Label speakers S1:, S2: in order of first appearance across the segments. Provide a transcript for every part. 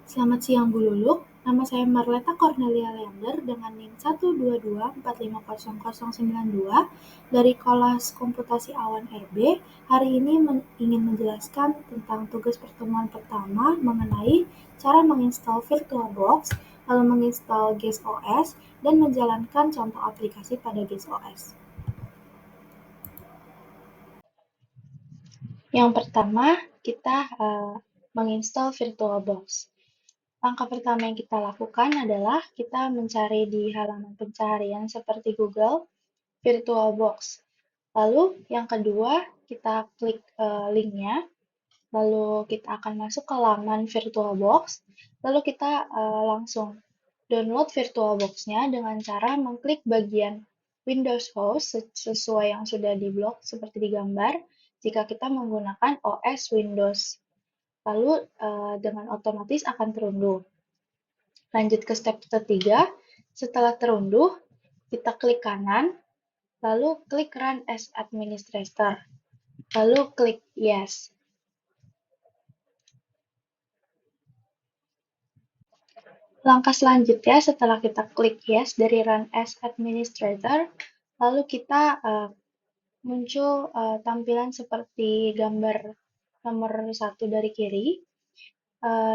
S1: Selamat siang Bu Luluk, nama saya Marleta Cornelia Leander dengan NIM 122450092 dari kelas Komputasi Awan RB. Hari ini ingin menjelaskan tentang tugas pertemuan pertama mengenai cara menginstal VirtualBox, lalu menginstal Guest OS, dan menjalankan contoh aplikasi pada Guest OS. Yang pertama, kita menginstal VirtualBox. Langkah pertama yang kita lakukan adalah kita mencari di halaman pencarian seperti Google VirtualBox. Lalu yang kedua, kita klik linknya, lalu kita akan masuk ke laman VirtualBox, lalu kita langsung download VirtualBox-nya dengan cara mengklik bagian Windows Host sesuai yang sudah diblok seperti di gambar jika kita menggunakan OS Windows. Lalu dengan otomatis akan terunduh. Lanjut ke step ketiga, setelah terunduh, kita klik kanan, lalu klik Run as Administrator, lalu klik Yes. Langkah selanjutnya setelah kita klik Yes dari Run as Administrator, lalu kita muncul tampilan seperti gambar nomor 1 dari kiri,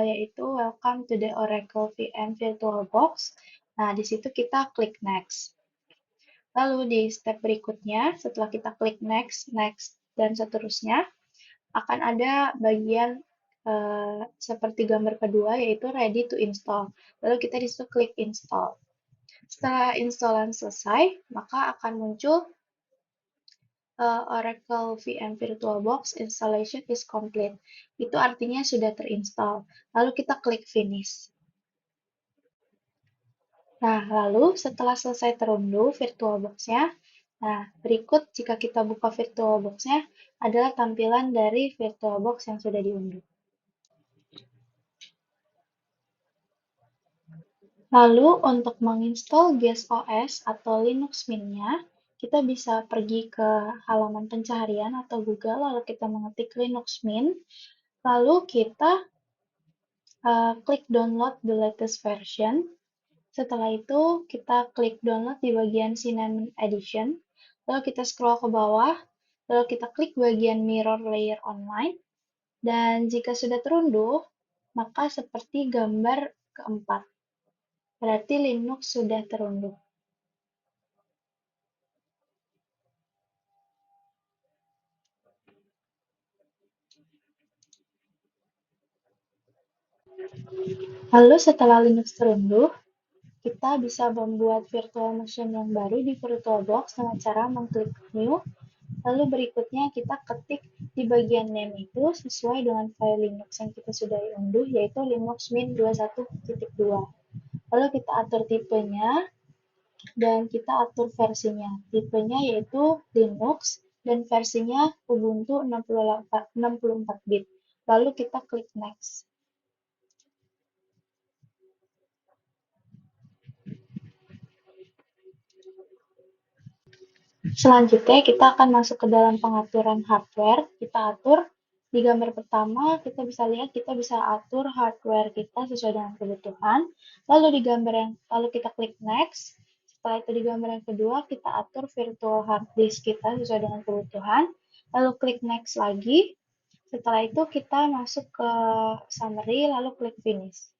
S1: yaitu Welcome to the Oracle VM VirtualBox. Nah, di situ kita klik Next. Lalu di step berikutnya, setelah kita klik Next, Next, dan seterusnya, akan ada bagian seperti gambar kedua, yaitu Ready to Install. Lalu kita disitu klik Install. Setelah installan selesai, maka akan muncul Oracle VM VirtualBox installation is complete. Itu artinya sudah terinstall. Lalu kita klik Finish. Nah, lalu setelah selesai terunduh VirtualBox-nya, nah berikut jika kita buka VirtualBox-nya adalah tampilan dari VirtualBox yang sudah diunduh. Lalu untuk menginstal Guest OS atau Linux Mint-nya, kita bisa pergi ke halaman pencarian atau Google, lalu kita mengetik Linux Mint, lalu kita klik download the latest version. Setelah itu, kita klik download di bagian Cinnamon Edition, lalu kita scroll ke bawah, lalu kita klik bagian Mirror Layer Online, dan jika sudah terunduh, maka seperti gambar keempat. Berarti Linux sudah terunduh. Lalu setelah Linux terunduh, kita bisa membuat virtual machine yang baru di VirtualBox dengan cara mengklik New. Lalu berikutnya kita ketik di bagian name itu sesuai dengan file Linux yang kita sudah unduh, yaitu Linux Mint 21.2. Lalu kita atur tipenya, dan kita atur versinya. Tipenya yaitu Linux, dan versinya Ubuntu 64 bit. Lalu kita klik Next. Selanjutnya, kita akan masuk ke dalam pengaturan hardware. Kita atur di gambar pertama, kita bisa lihat kita bisa atur hardware kita sesuai dengan kebutuhan. Lalu di gambar lalu kita klik next. Setelah itu di gambar yang kedua, kita atur virtual hard disk kita sesuai dengan kebutuhan. Lalu klik next lagi. Setelah itu kita masuk ke summary, lalu klik finish.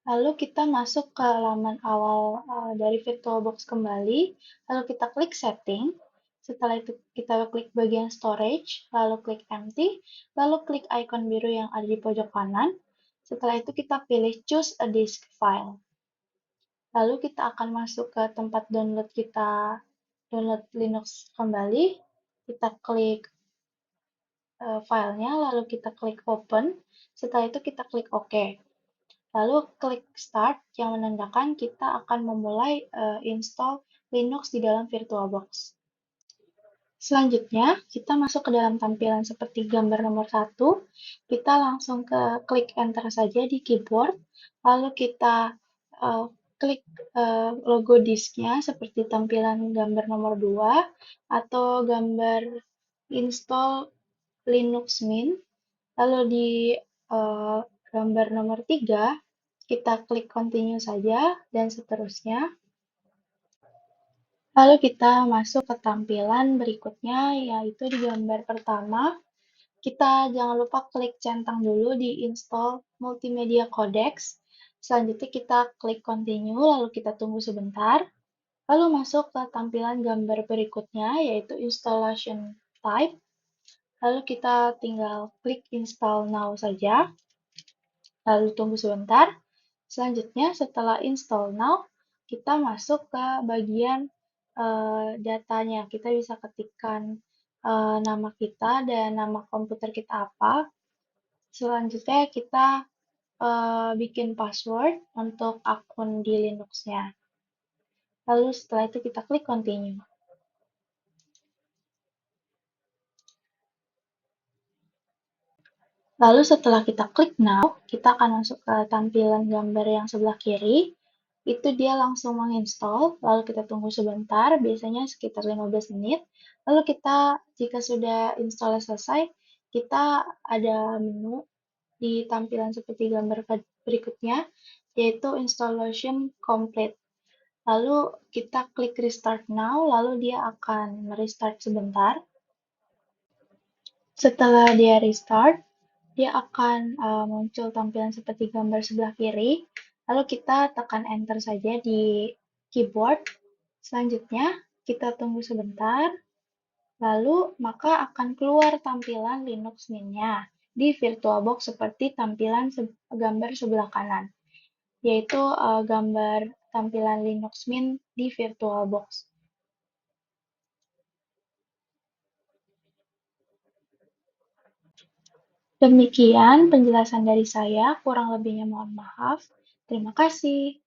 S1: Lalu kita masuk ke halaman awal dari VirtualBox kembali, lalu kita klik Setting, setelah itu kita klik bagian Storage, lalu klik Empty, lalu klik icon biru yang ada di pojok kanan, setelah itu kita pilih Choose a Disk File. Lalu kita akan masuk ke tempat download kita, download Linux kembali, kita klik filenya, lalu kita klik Open, setelah itu kita klik OK. Lalu klik Start yang menandakan kita akan memulai install Linux di dalam VirtualBox. Selanjutnya, kita masuk ke dalam tampilan seperti gambar nomor 1. Kita langsung ke klik Enter saja di keyboard, lalu kita klik logo disknya seperti tampilan gambar nomor 2 atau gambar install Linux Mint, lalu di gambar nomor 3, kita klik continue saja, dan seterusnya. Lalu kita masuk ke tampilan berikutnya, yaitu di gambar pertama, kita jangan lupa klik centang dulu di install multimedia codecs. Selanjutnya kita klik continue, lalu kita tunggu sebentar. Lalu masuk ke tampilan gambar berikutnya, yaitu installation type. Lalu kita tinggal klik install now saja. Lalu tunggu sebentar. Selanjutnya setelah install now, kita masuk ke bagian datanya. Kita bisa ketikkan nama kita dan nama komputer kita apa. Selanjutnya kita bikin password untuk akun di Linux-nya. Lalu setelah itu kita klik continue. Lalu setelah kita klik now, kita akan masuk ke tampilan gambar yang sebelah kiri. Itu dia langsung menginstall, lalu kita tunggu sebentar, biasanya sekitar 15 menit. Lalu kita, jika sudah install selesai, kita ada menu di tampilan seperti gambar berikutnya, yaitu installation complete. Lalu kita klik restart now, lalu dia akan merestart sebentar. Setelah dia restart, dia akan muncul tampilan seperti gambar sebelah kiri. Lalu kita tekan enter saja di keyboard. Selanjutnya, kita tunggu sebentar. Lalu, maka akan keluar tampilan Linux Mint-nya di VirtualBox seperti tampilan gambar sebelah kanan, yaitu gambar tampilan Linux Mint di VirtualBox. Demikian penjelasan dari saya, kurang lebihnya mohon maaf. Terima kasih.